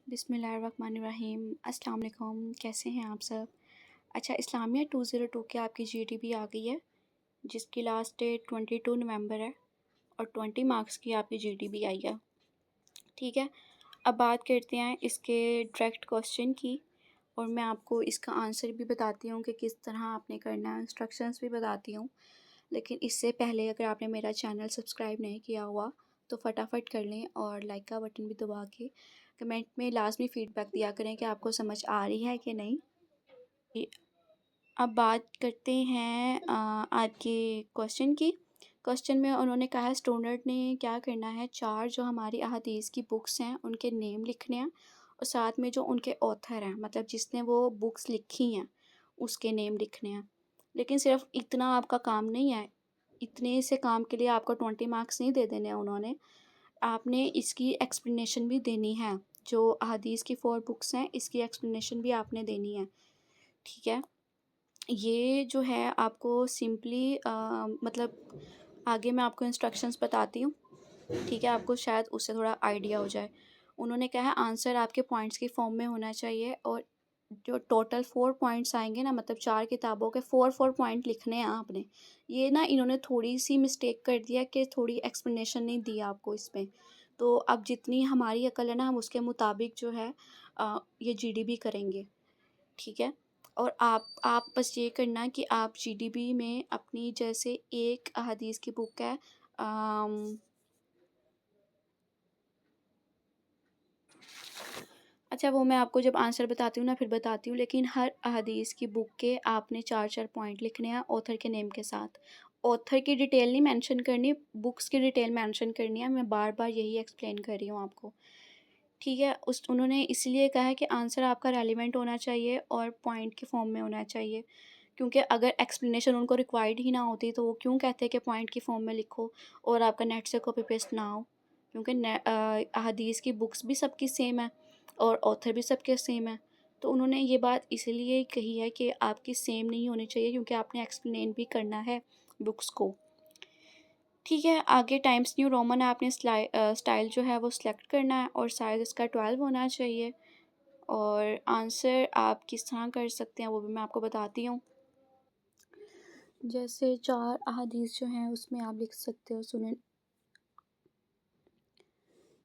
बिस्मिल्लाहिर्रहमानिर्रहीम। अस्सलाम वालेकुम। कैसे हैं आप सब? अच्छा, इस्लामिया 202 की आपकी जीडीबी आ गई है, जिसकी लास्ट डेट 22 नवंबर है और 20 मार्क्स की आपकी जीडीबी आई है। ठीक है, अब बात करते हैं इसके डायरेक्ट क्वेश्चन की, और मैं आपको इसका आंसर भी बताती हूँ कि किस तरह आपने करना है, इंस्ट्रक्शंस भी बताती हूँ। लेकिन इससे पहले अगर आपने मेरा चैनल सब्सक्राइब नहीं किया हुआ तो फटाफट कर लें, और लाइक का बटन भी दबा के कमेंट में लाजमी फ़ीडबैक दिया करें कि आपको समझ आ रही है कि नहीं। अब बात करते हैं आपके क्वेश्चन की। क्वेश्चन में उन्होंने कहा है स्टूडेंट ने क्या करना है, 4 जो हमारी अहादीस की बुक्स हैं उनके नेम लिखने हैं, और साथ में जो उनके ऑथर हैं, मतलब जिसने वो बुक्स लिखी हैं उसके नेम लिखने हैं। लेकिन सिर्फ इतना आपका काम नहीं है, इतने से काम के लिए आपको 20 मार्क्स नहीं दे देने उन्होंने, आपने इसकी एक्सप्लेनेशन भी देनी है। जो अहादीस की 4 बुक्स हैं इसकी एक्सप्लेनेशन भी आपने देनी है। ठीक है, ये जो है आपको सिंपली मतलब आगे मैं आपको इंस्ट्रक्शंस बताती हूँ। ठीक है, आपको शायद उससे थोड़ा आइडिया हो जाए। उन्होंने कहा है आंसर आपके पॉइंट्स की फॉर्म में होना चाहिए, और जो टोटल 4 पॉइंट्स आएंगे ना, मतलब 4 किताबों के 4 पॉइंट लिखने हैं आपने। ये ना इन्होंने थोड़ी सी मिस्टेक कर दिया कि थोड़ी एक्सप्लेनेशन नहीं दी आपको इसमें। तो अब जितनी हमारी अकल है ना, हम उसके मुताबिक जो है ये जीडीबी करेंगे। ठीक है, और आप बस ये करना कि आप जीडीबी में अपनी, जैसे एक अहादीस की बुक है, अच्छा वो मैं आपको जब आंसर बताती हूँ ना फिर बताती हूँ, लेकिन हर अहादीस की बुक के आपने 4 पॉइंट लिखने हैं ऑथर के नेम के साथ। ऑथर की डिटेल नहीं मेंशन करनी, बुक्स की डिटेल मेंशन करनी है। मैं बार बार यही एक्सप्लेन कर रही हूँ आपको। ठीक है, उस उन्होंने इसलिए कहा है कि आंसर आपका रेलिवेंट होना चाहिए और पॉइंट के फॉर्म में होना चाहिए, क्योंकि अगर एक्सप्लेनेशन उनको रिक्वायर्ड ही ना होती तो वो क्यों कहते कि पॉइंट की फॉर्म में लिखो और आपका नेट से कॉपी पेस्ट ना हो। क्योंकि अहादीस की बुक्स भी सबकी सेम है और ऑथर भी सबके सेम है। तो उन्होंने ये बात इसलिए कही है कि आपकी सेम नहीं होनी चाहिए, क्योंकि आपने एक्सप्लेन भी करना है बुक्स को। ठीक है, आगे टाइम्स न्यू रोमन आपने स्टाइल जो है वो सिलेक्ट करना है, और साइज़ इसका 12 होना चाहिए। और आंसर आप किस तरह कर सकते हैं वो भी मैं आपको बताती हूँ। जैसे 4 अहादीस जो हैं उसमें आप लिख सकते हो सुनन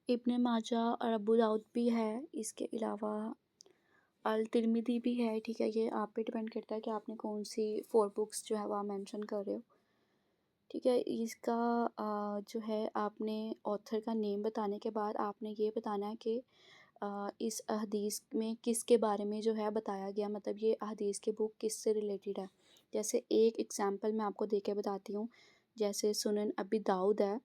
इब्न माजा और अबू दाऊद भी है, इसके अलावा अल तिरमिज़ी भी है। ठीक है, ये आप पे डिपेंड करता है कि आपने कौन सी 4 बुक्स जो है वो मेंशन कर रहे हो। ठीक है, इसका जो है आपने ऑथर का नेम बताने के बाद आपने ये बताना है कि इस हदीस में किसके बारे में जो है बताया गया, मतलब ये हदीस की बुक किससे रिलेटेड है। जैसे एक एग्जांपल मैं आपको दे के बताती हूँ। जैसे सुनन अबी दाऊद है,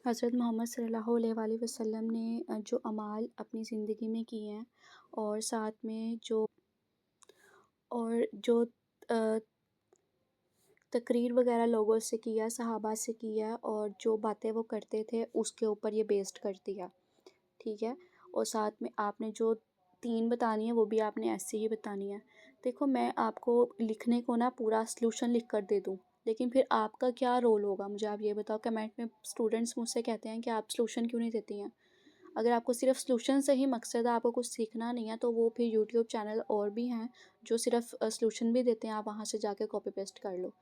हज़रत मोहम्मद सल्लल्लाहु अलैहि वसल्लम ने जो अमाल अपनी ज़िंदगी में किए हैं, और साथ में जो तकरीर वगैरह लोगों से किया, सहाबा से किया, और जो बातें वो करते थे उसके ऊपर ये बेस्ड कर दिया। ठीक है, और साथ में आपने जो 3 बतानी है वो भी आपने ऐसे ही बतानी है। देखो, मैं आपको लिखने को ना पूरा सॉल्यूशन लिख कर दे दूँ, लेकिन फिर आपका क्या रोल होगा मुझे आप ये बताओ। कमेंट में स्टूडेंट्स मुझसे कहते हैं कि आप सॉल्यूशन क्यों नहीं देती हैं। अगर आपको सिर्फ सॉल्यूशन से ही मकसद है, आपको कुछ सीखना नहीं है, तो वो फिर यूट्यूब चैनल और भी हैं जो सिर्फ सॉल्यूशन भी देते हैं, आप वहाँ से जाके कॉपी पेस्ट कर लो।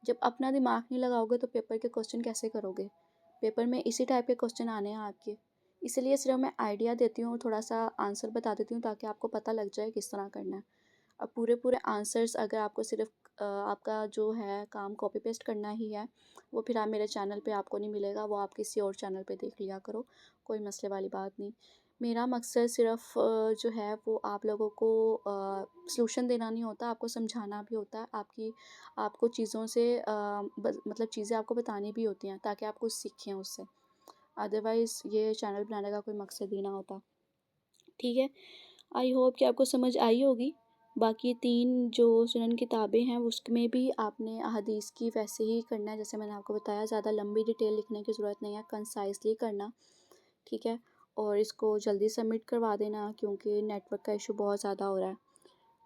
जब अपना दिमाग नहीं लगाओगे तो पेपर के क्वेश्चन कैसे करोगे। पेपर में इसी टाइप के क्वेश्चन आने हैं आपके। इसलिए सिर्फ मैं आइडिया देती हूँ, थोड़ा सा आंसर बता देती हूँ ताकि आपको पता लग जाए किस तरह करना है। अब पूरे पूरे आंसर्स अगर आपको सिर्फ आपका जो है काम कॉपी पेस्ट करना ही है, वो फिर आप मेरे चैनल पे आपको नहीं मिलेगा, वो आप किसी और चैनल पे देख लिया करो। कोई मसले वाली बात नहीं। मेरा मकसद सिर्फ जो है वो आप लोगों को सॉल्यूशन देना नहीं होता, आपको समझाना भी होता है। आपको चीज़ों से मतलब चीज़ें आपको बतानी भी होती हैं ताकि आप कुछ सीखें उससे। अदरवाइज़ ये चैनल बनाने का कोई मकसद ही ना होता। ठीक है, आई होप कि आपको समझ आई होगी। बाकी 3 जो सुनन किताबें हैं उसमें भी आपने अहादीस की वैसे ही करना है जैसे मैंने आपको बताया। ज़्यादा लंबी डिटेल लिखने की ज़रूरत नहीं है, कंसाइजली करना। ठीक है, और इसको जल्दी सबमिट करवा देना क्योंकि नेटवर्क का इशू बहुत ज़्यादा हो रहा है।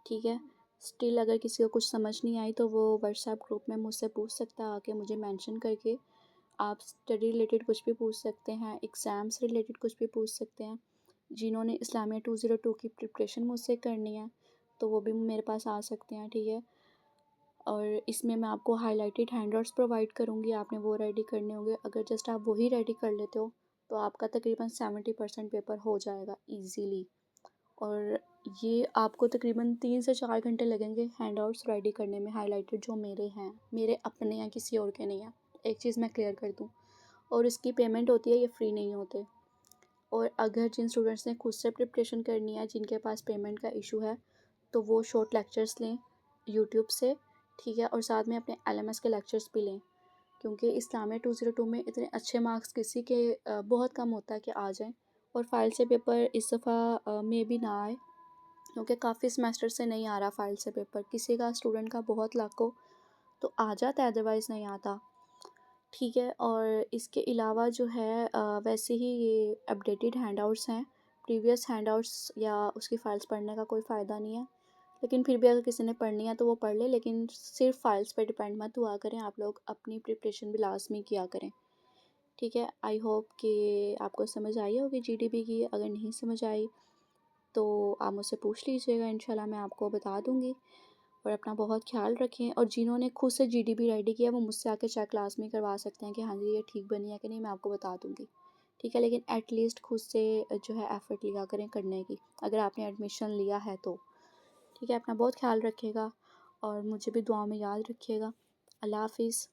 ठीक है, स्टिल अगर किसी को कुछ समझ नहीं आई तो वो व्हाट्सएप ग्रुप में मुझसे पूछ सकता है आके, मुझे मेंशन करके। आप स्टडी रिलेटेड कुछ भी पूछ सकते हैं, एग्ज़ाम से रिलेटेड कुछ भी पूछ सकते हैं। जिन्होंने इस्लामिया 202 की प्रिपरेशन मुझसे करनी है तो वो भी मेरे पास आ सकते हैं, ठीक है। और इसमें मैं आपको हाइलाइटेड हैंडआउट्स प्रोवाइड करूँगी, आपने वो रेडी करने होंगे। अगर जस्ट आप वही रेडी कर लेते हो तो आपका तकरीबन 70% पेपर हो जाएगा ईज़िली। और ये आपको तकरीबन 3 से 4 घंटे लगेंगे हैंडआउट्स रेडी करने में, हाइलाइटेड जो मेरे हैं, मेरे अपने हैं, किसी और के नहीं हैं। एक चीज़ मैं क्लियर कर दूँ। और इसकी पेमेंट होती है, ये फ्री नहीं होते। और अगर जिन स्टूडेंट्स ने खुद से प्रिपरेशन करनी है, जिनके पास पेमेंट का इशू है, तो वो शॉर्ट लेक्चर्स लें यूट्यूब से, ठीक है। और साथ में अपने LMS के लेक्चर्स भी लें, क्योंकि इस्लामिया 202 में इतने अच्छे मार्क्स किसी के बहुत कम होता है कि आ जाएं। और फाइल से पेपर इस दफ़ा में भी ना आए, क्योंकि काफ़ी सेमेस्टर से नहीं आ रहा फाइल से पेपर। किसी का स्टूडेंट का बहुत लाख हो तो आ जाता है, अदरवाइज़ नहीं आता, ठीक है। और इसके अलावा जो है वैसे ही ये अपडेटेड हैंडआउट्स हैं। प्रीवियस हैंडआउट्स या उसकी फ़ाइल्स पढ़ने का कोई फ़ायदा नहीं है, लेकिन फिर भी अगर किसी ने पढ़नी है तो वो पढ़ ले, लेकिन सिर्फ फाइल्स पे डिपेंड मत हुआ करें, आप लोग अपनी प्रिपरेशन भी लाजमी किया करें, ठीक है। आई होप कि आपको समझ आई होगी GDP की। अगर नहीं समझ आई तो आप मुझसे पूछ लीजिएगा, इंशाल्लाह मैं आपको बता दूँगी। और अपना बहुत ख्याल रखें। और जिन्होंने खुद से GDP रेडी किया वो मुझसे आके चेक क्लास में करवा सकते हैं कि हाँ जी ये ठीक बनी है कि नहीं, मैं आपको बता दूँगी, ठीक है। लेकिन एटलीस्ट खुद से जो है एफ़र्ट लिया करें करने की, अगर आपने एडमिशन लिया है तो, ठीक है। अपना बहुत ख्याल रखिएगा और मुझे भी दुआ में याद रखिएगा। अल्लाह हाफ़िज़।